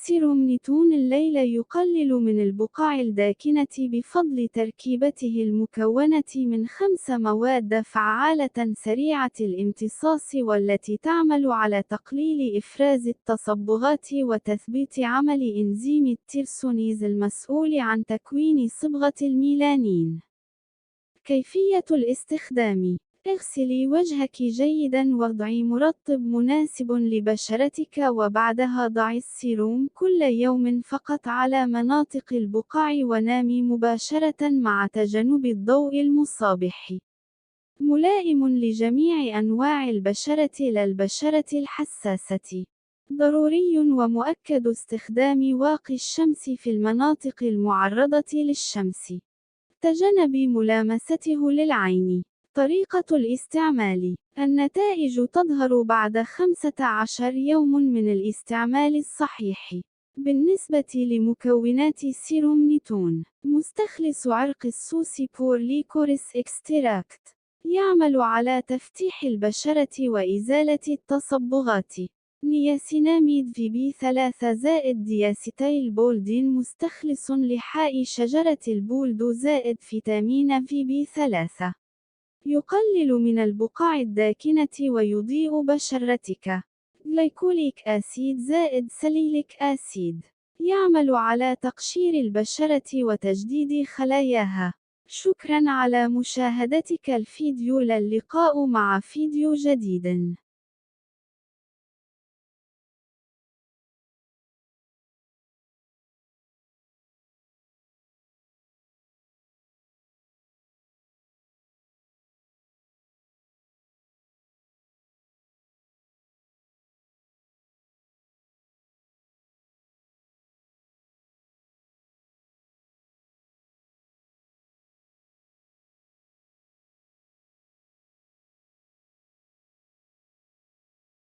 سيرومنتون الليل يقلل من البقع الداكنة بفضل تركيبته المكونة من 5 مواد فعالة سريعة الامتصاص والتي تعمل على تقليل إفراز التصبغات وتثبيت عمل إنزيم التيرسونيز المسؤول عن تكوين صبغة الميلانين. كيفية الاستخدام: اغسلي وجهك جيداً وضعي مرطب مناسب لبشرتك وبعدها ضعي السيروم كل يوم فقط على مناطق البقع ونامي مباشرة مع تجنب الضوء المصابح. ملائم لجميع أنواع البشرة لا البشرة الحساسة. ضروري ومؤكد استخدام واقي الشمس في المناطق المعرضة للشمس. تجنبي ملامسته للعين. طريقة الاستعمال: النتائج تظهر بعد 15 يوم من الاستعمال الصحيح. بالنسبة لمكونات سيرومنتون: مستخلص عرق السوس بور ليكوريس إكستراكت، يعمل على تفتيح البشرة وإزالة التصبغات. نياسيناميد VB3 زائد دياسيتيل بولدين مستخلص لحاء شجرة البولد زائد فيتامين VB3، يقلل من البقع الداكنة ويضيء بشرتك. جليكوليك أسيد زائد سليليك أسيد، يعمل على تقشير البشرة وتجديد خلاياها. شكراً على مشاهدتك الفيديو. اللقاء مع فيديو جديد.